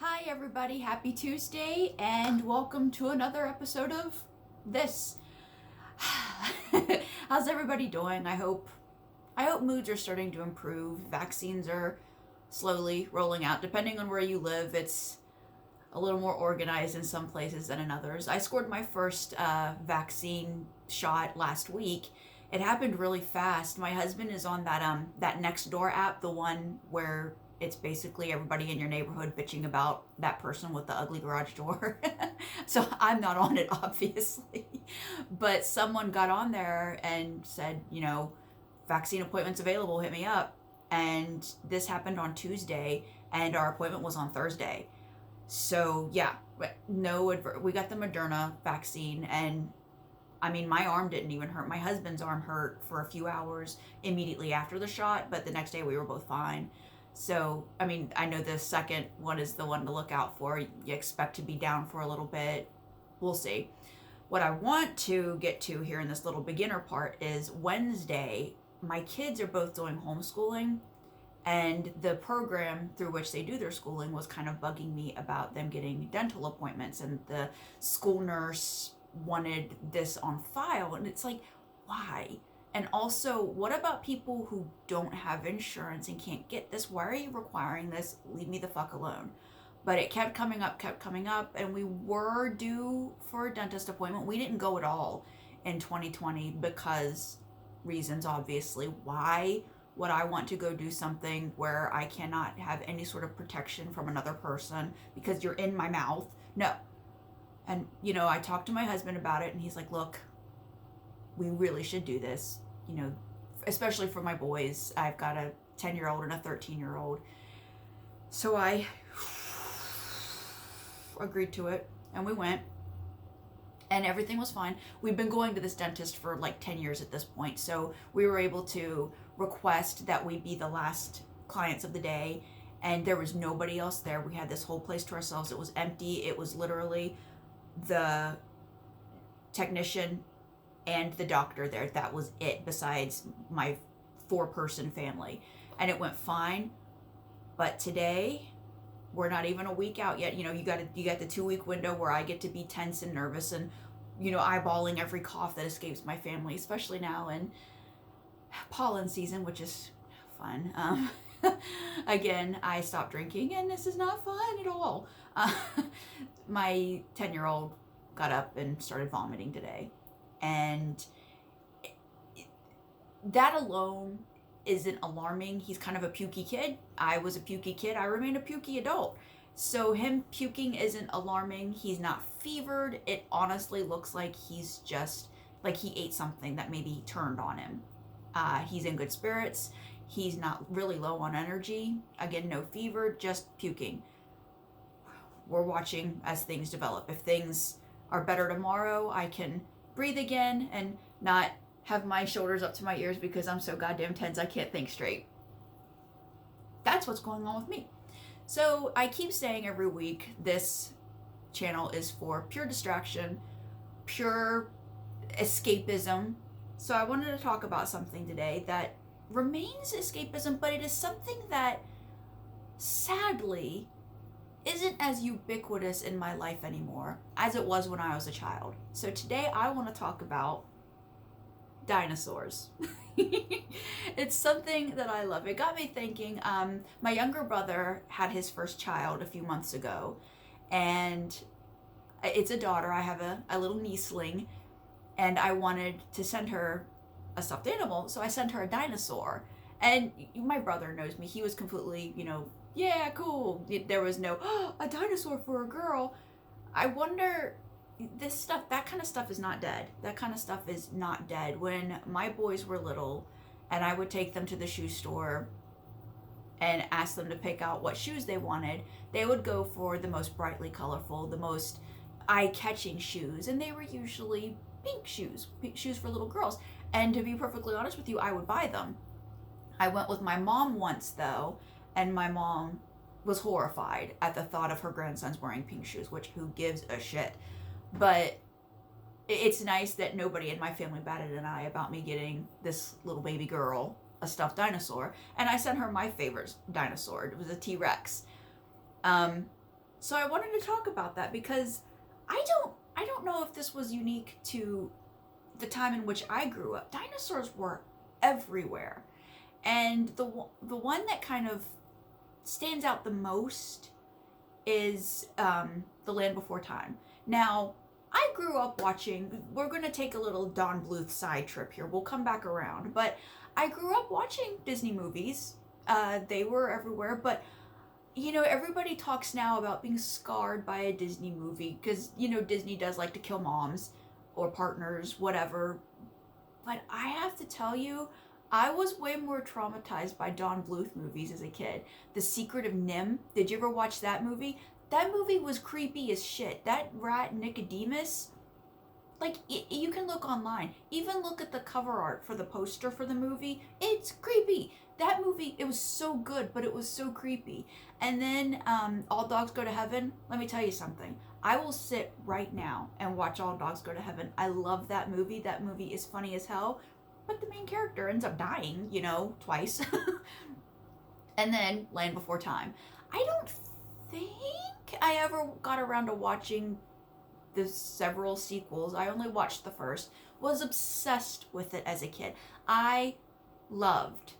Hi, everybody. Happy Tuesday, and welcome to another episode of this. How's everybody doing? I hope moods are starting to improve. Vaccines are slowly rolling out. Depending on where you live, it's a little more organized in some places than in others. I scored my first vaccine shot last week. It happened really fast. My husband is on that next door app, the one where it's basically everybody in your neighborhood bitching about that person with the ugly garage door. So I'm not on it, obviously. But someone got on there and said, vaccine appointments available, hit me up. And this happened on Tuesday, and our appointment was on Thursday. So yeah, we got the Moderna vaccine, and I mean, my arm didn't even hurt. My husband's arm hurt for a few hours immediately after the shot, but the next day we were both fine. So, I mean, I know the second one is the one to look out for. You expect to be down for a little bit. We'll see. What I want to get to here in this little beginner part is Wednesday. My kids are both doing homeschooling, and the program through which they do their schooling was kind of bugging me about them getting dental appointments, and the school nurse wanted this on file, and it's like, why? And also, what about people who don't have insurance and can't get this? Why are you requiring this? Leave me the fuck alone. But it kept coming up, and we were due for a dentist appointment. We didn't go at all in 2020 because reasons, obviously. Why would I want to go do something where I cannot have any sort of protection from another person because you're in my mouth? No. And, I talked to my husband about it, and he's like, look, we really should do this, especially for my boys. I've got a 10-year-old and a 13-year-old. So I agreed to it, and we went, and everything was fine. We've been going to this dentist for like 10 years at this point, so we were able to request that we be the last clients of the day, and there was nobody else there. We had this whole place to ourselves. It was empty. It was literally the technician and the doctor there. That was it, besides my 4-person family, and it went fine. But today, we're not even a week out yet. You got the 2-week window where I get to be tense and nervous and eyeballing every cough that escapes my family, especially now in pollen season, which is fun. Again, I stopped drinking, and this is not fun at all. My 10-year-old got up and started vomiting today, and that alone isn't alarming. He's kind of a pukey kid. I was a pukey kid. I remain a pukey adult. So him puking isn't alarming. He's not fevered. It honestly looks like he's just like he ate something that maybe turned on him. He's in good spirits. He's not really low on energy. Again, no fever, just puking. We're watching as things develop. If things are better tomorrow, I can breathe again and not have my shoulders up to my ears because I'm so goddamn tense I can't think straight. That's what's going on with me. So I keep saying every week, this channel is for pure distraction, pure escapism. So I wanted to talk about something today that remains escapism, but it is something that sadly isn't as ubiquitous in my life anymore as it was when I was a child. So today I want to talk about dinosaurs. It's something that I love. It got me thinking. My younger brother had his first child a few months ago, and it's a daughter. I have a little nieceling, and I wanted to send her a stuffed animal, so I sent her a dinosaur. And my brother knows me. He was completely, yeah, cool. There was no, a dinosaur for a girl. I wonder, that kind of stuff is not dead. That kind of stuff is not dead. When my boys were little and I would take them to the shoe store and ask them to pick out what shoes they wanted, they would go for the most brightly colorful, the most eye-catching shoes, and they were usually pink shoes for little girls. And to be perfectly honest with you, I would buy them. I went with my mom once, though, and my mom was horrified at the thought of her grandsons wearing pink shoes, which who gives a shit? But it's nice that nobody in my family batted an eye about me getting this little baby girl a stuffed dinosaur. And I sent her my favorite dinosaur. It was a T-Rex. So I wanted to talk about that because I don't know if this was unique to the time in which I grew up. Dinosaurs were everywhere. And the one that kind of stands out the most is The Land Before Time. Now, I grew up watching, we're going to take a little Don Bluth side trip here. We'll come back around. But I grew up watching Disney movies. They were everywhere. But, you know, everybody talks now about being scarred by a Disney movie because, you know, Disney does like to kill moms or partners, whatever. But I have to tell you, I was way more traumatized by Don Bluth movies as a kid. The Secret of Nim. Did you ever watch that movie? That movie was creepy as shit. That rat Nicodemus, like, you can look online. Even look at the cover art for the poster for the movie. It's creepy. That movie, it was so good, but it was so creepy. And then All Dogs Go to Heaven. Let me tell you something. I will sit right now and watch All Dogs Go to Heaven. I love that movie. That movie is funny as hell. But the main character ends up dying, you know, twice. And then Land Before Time. I don't think I ever got around to watching the several sequels. I only watched the first. Was obsessed with it as a kid. I loved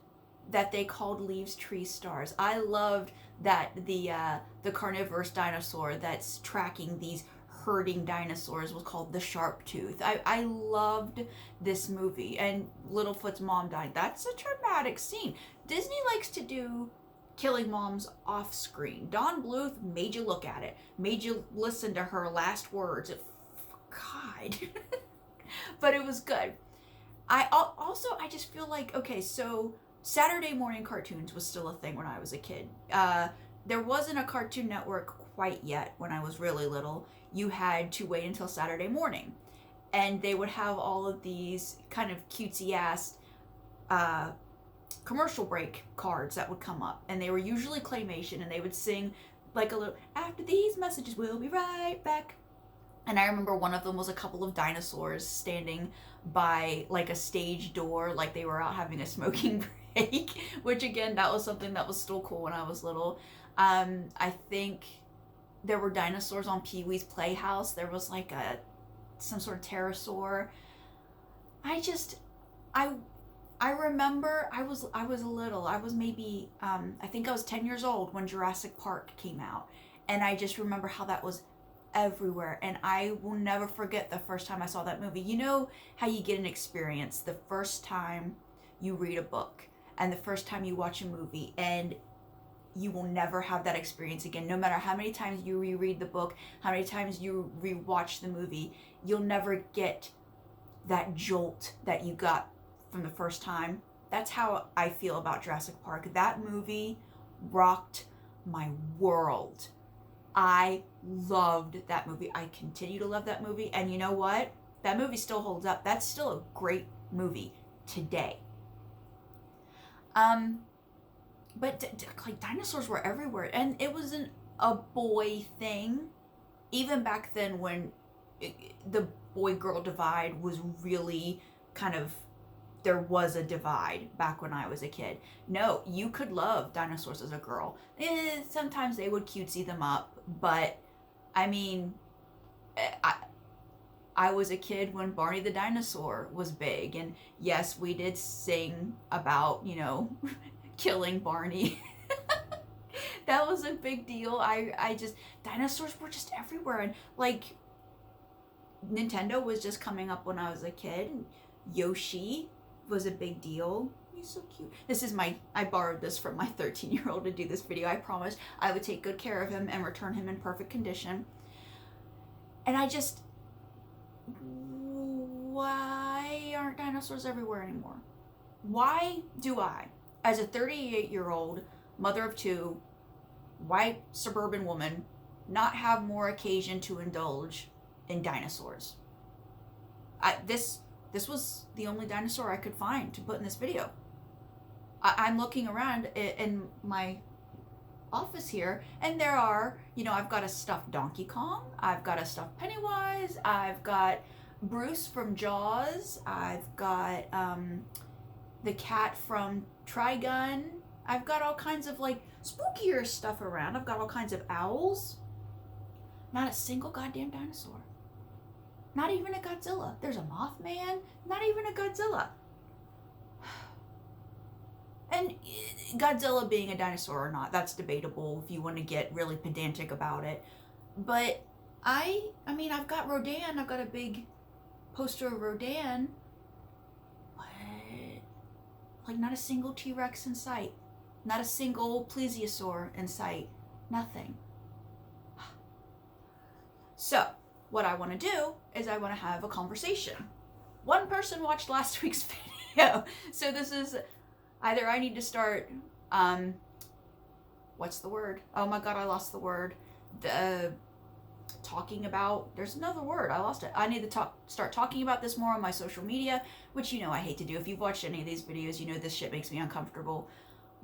that they called leaves trees stars. I loved that the carnivorous dinosaur that's tracking these herding dinosaurs was called the sharp tooth. I loved this movie. And Littlefoot's mom died. That's a traumatic scene. Disney likes to do killing moms off screen. Don Bluth made you look at it, made you listen to her last words. God. But it was good. I just feel like, okay, so Saturday morning cartoons was still a thing when I was a kid. There wasn't a Cartoon Network quite yet when I was really little. You had to wait until Saturday morning. And they would have all of these kind of cutesy ass commercial break cards that would come up. And they were usually claymation, and they would sing like a little, after these messages, we'll be right back. And I remember one of them was a couple of dinosaurs standing by like a stage door, like they were out having a smoking break, which again, that was something that was still cool when I was little. I think there were dinosaurs on Pee-wee's Playhouse. There was like some sort of pterosaur. I remember I was little. I was maybe I think I was 10 years old when Jurassic Park came out, and I just remember how that was everywhere. And I will never forget the first time I saw that movie. You know how you get an experience the first time you read a book and the first time you watch a movie, and you will never have that experience again. No matter how many times you reread the book, how many times you rewatch the movie, you'll never get that jolt that you got from the first time. That's how I feel about Jurassic Park. That movie rocked my world. I loved that movie. I continue to love that movie. And you know what? That movie still holds up. That's still a great movie today. But like dinosaurs were everywhere, and it wasn't a boy thing. Even back then, when the boy-girl divide was really kind of, there was a divide back when I was a kid. No, you could love dinosaurs as a girl. Sometimes they would cutesy them up, but I mean, I was a kid when Barney the dinosaur was big, and yes, we did sing about, you know, killing Barney. That was a big deal. I just, dinosaurs were just everywhere, and like Nintendo was just coming up when I was a kid. Yoshi was a big deal. He's so cute. This is I borrowed this from my 13-year-old to do this video. I promised I would take good care of him and return him in perfect condition. And I just, why aren't dinosaurs everywhere anymore? Why do I, as a 38-year-old mother of two, white suburban woman, not have more occasion to indulge in dinosaurs? This was the only dinosaur I could find to put in this video. I'm looking around in my office here, and there are, you know, I've got a stuffed Donkey Kong, I've got a stuffed Pennywise, I've got Bruce from Jaws, I've got the cat from Trigun, I've got all kinds of like spookier stuff around. I've got all kinds of owls. Not a single goddamn dinosaur. Not even a Godzilla. There's a Mothman. Not even a Godzilla. And Godzilla being a dinosaur or not, that's debatable if you want to get really pedantic about it. But I mean, I've got Rodan. I've got a big poster of Rodan. But, like, not a single T-Rex in sight. Not a single plesiosaur in sight. Nothing. So, what I want to do is I want to have a conversation. One person watched last week's video. So this is either I need to start, what's the word? Oh my God, I lost the word. Talking about, there's another word, I lost it. I need to start talking about this more on my social media, which you know I hate to do. If you've watched any of these videos, you know this shit makes me uncomfortable.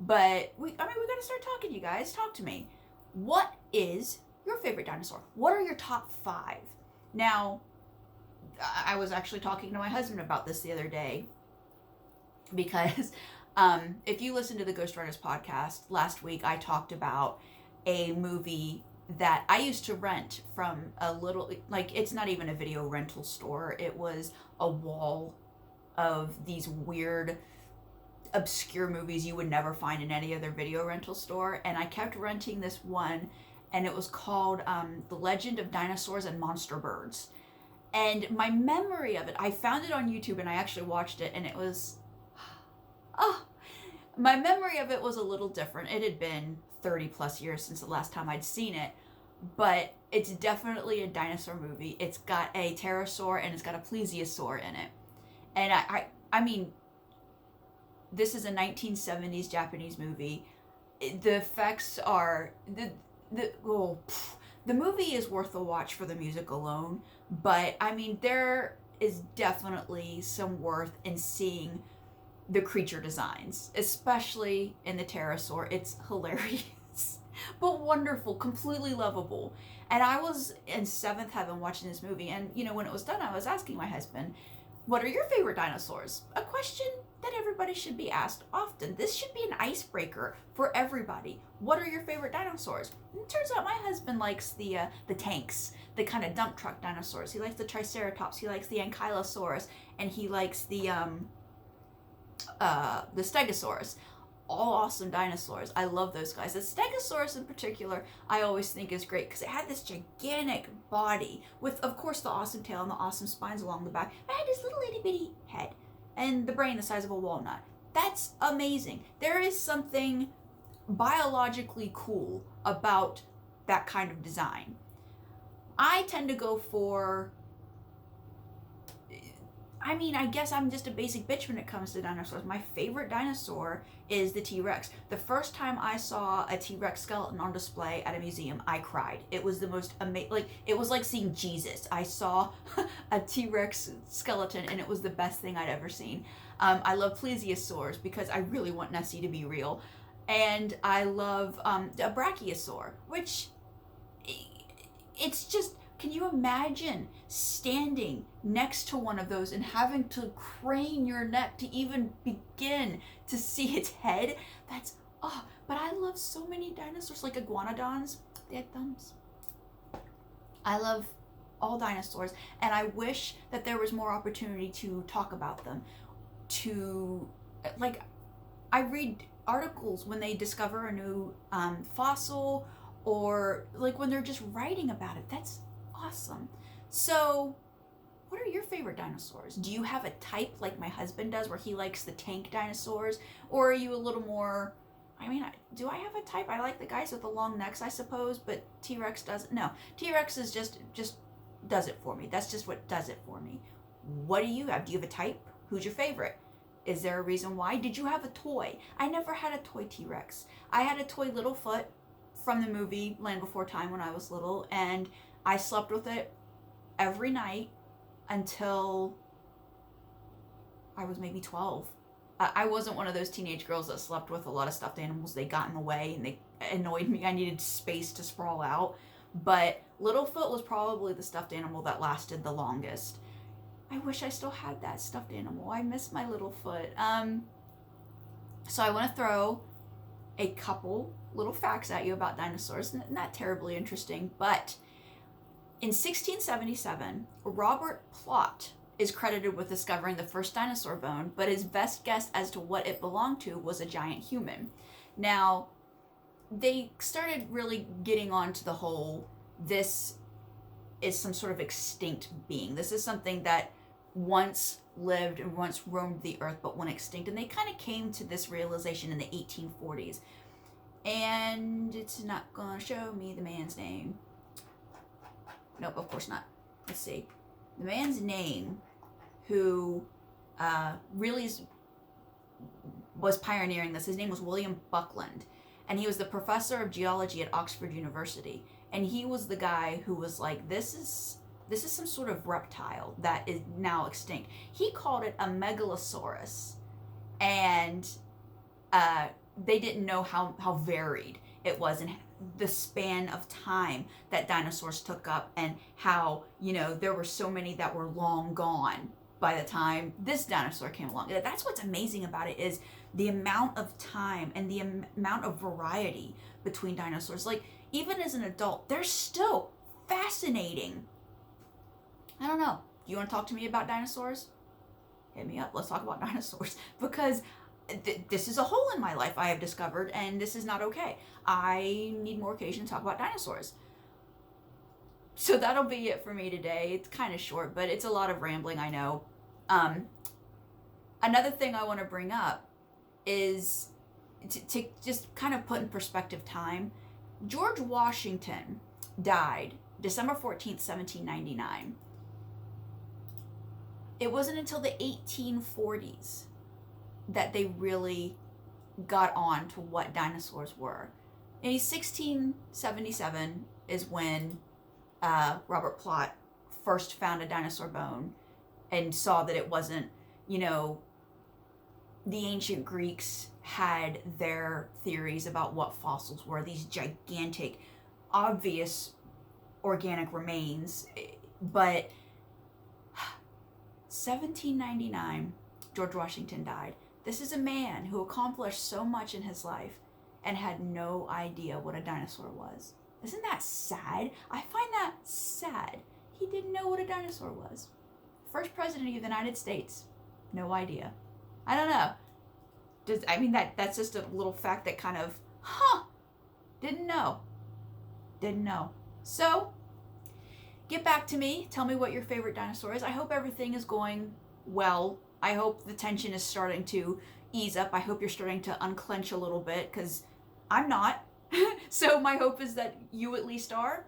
But we gotta start talking, you guys. Talk to me. What is your favorite dinosaur? What are your top 5? Now, I was actually talking to my husband about this the other day because if you listen to the Ghost Riders podcast, last week I talked about a movie that I used to rent from a little, like, it's not even a video rental store. It was a wall of these weird, obscure movies you would never find in any other video rental store. And I kept renting this one, and it was called The Legend of Dinosaurs and Monster Birds. And my memory of it, I found it on YouTube and I actually watched it, and it was, my memory of it was a little different. It had been 30 plus years since the last time I'd seen it, but it's definitely a dinosaur movie. It's got a pterosaur and it's got a plesiosaur in it. And I mean, this is a 1970s Japanese movie. The effects are, the movie is worth a watch for the music alone, but I mean, there is definitely some worth in seeing the creature designs, especially in the pterosaur. It's hilarious, but wonderful, completely lovable. And I was in 7th heaven watching this movie, and you know, when it was done, I was asking my husband, what are your favorite dinosaurs? A question that everybody should be asked often. This should be an icebreaker for everybody. What are your favorite dinosaurs? And it turns out my husband likes the tanks, the kind of dump truck dinosaurs. He likes the Triceratops, he likes the Ankylosaurus, and he likes the Stegosaurus. All awesome dinosaurs. I love those guys. The Stegosaurus in particular, I always think is great because it had this gigantic body with, of course, the awesome tail and the awesome spines along the back. It had this little itty bitty head and the brain the size of a walnut. That's amazing. There is something biologically cool about that kind of design. I tend to go for, I mean, I guess I'm just a basic bitch when it comes to dinosaurs. My favorite dinosaur is the T-Rex. The first time I saw a T-Rex skeleton on display at a museum, I cried. It was the most amazing, like, it was like seeing Jesus. I saw a T-Rex skeleton and it was the best thing I'd ever seen. I love plesiosaurs because I really want Nessie to be real. And I love a brachiosaur, which, it's just, can you imagine standing next to one of those and having to crane your neck to even begin to see its head? That's, but I love so many dinosaurs, like iguanodons. They had thumbs. I love all dinosaurs, and I wish that there was more opportunity to talk about them. To, like, I read articles when they discover a new fossil, or like when they're just writing about it. That's awesome. So, what are your favorite dinosaurs? Do you have a type like my husband does where he likes the tank dinosaurs? Or are you a little more, I mean, do I have a type? I like the guys with the long necks, I suppose, but T-Rex doesn't. No, T-Rex is just does it for me. That's just what does it for me. What do you have? Do you have a type? Who's your favorite? Is there a reason why? Did you have a toy? I never had a toy T-Rex. I had a toy Littlefoot from the movie Land Before Time when I was little, and I slept with it every night until I was maybe 12. I wasn't one of those teenage girls that slept with a lot of stuffed animals. They got in the way and they annoyed me. I needed space to sprawl out. But Littlefoot was probably the stuffed animal that lasted the longest. I wish I still had that stuffed animal. I miss my Littlefoot. So I want to throw a couple little facts at you about dinosaurs. Not terribly interesting, but In 1677, Robert Plot is credited with discovering the first dinosaur bone, but his best guess as to what it belonged to was a giant human. Now, they started really getting onto the whole, this is some sort of extinct being. This is something that once lived and once roamed the earth but went extinct. And they kind of came to this realization in the 1840s. And it's not going to show me the man's name. Nope, of course not. Let's see. The man's name who really was pioneering this, his name was William Buckland. And he was the professor of geology at Oxford University. And he was the guy who was like, this is some sort of reptile that is now extinct. He called it a megalosaurus. And they didn't know how varied it was and the span of time that dinosaurs took up, and how, there were so many that were long gone by the time this dinosaur came along. That's what's amazing about it, is the amount of time and the amount of variety between dinosaurs. Like, even as an adult, they're still fascinating. I don't know. You want to talk to me about dinosaurs? Hit me up. Let's talk about dinosaurs. Because this is a hole in my life I have discovered, and this is not okay. I need more occasion to talk about dinosaurs. So that'll be it for me today. It's kind of short, but it's a lot of rambling, I know. Another thing I want to bring up is to just kind of put in perspective time. George Washington died December 14th, 1799. It wasn't until the 1840s that they really got on to what dinosaurs were. In 1677 is when Robert Plot first found a dinosaur bone and saw that it wasn't, the ancient Greeks had their theories about what fossils were, these gigantic, obvious organic remains. But 1799, George Washington died. This is a man who accomplished so much in his life and had no idea what a dinosaur was. Isn't that sad? I find that sad. He didn't know what a dinosaur was. First president of the United States, no idea. I don't know. That's just a little fact that kind of, didn't know. So, get back to me. Tell me what your favorite dinosaur is. I hope everything is going well. I hope the tension is starting to ease up. I hope you're starting to unclench a little bit, because I'm not. So my hope is that you at least are.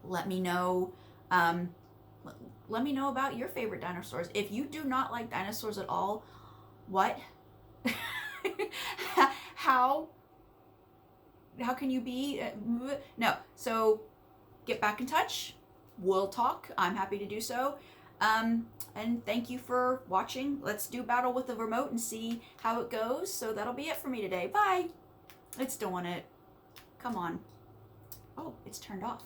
Let me know. Let me know about your favorite dinosaurs. If you do not like dinosaurs at all, what? How can you be? No. So get back in touch. We'll talk. I'm happy to do so. And thank you for watching. Let's do battle with the remote and see how it goes. So that'll be it for me today. Bye. It's doing it. Come on. Oh, it's turned off.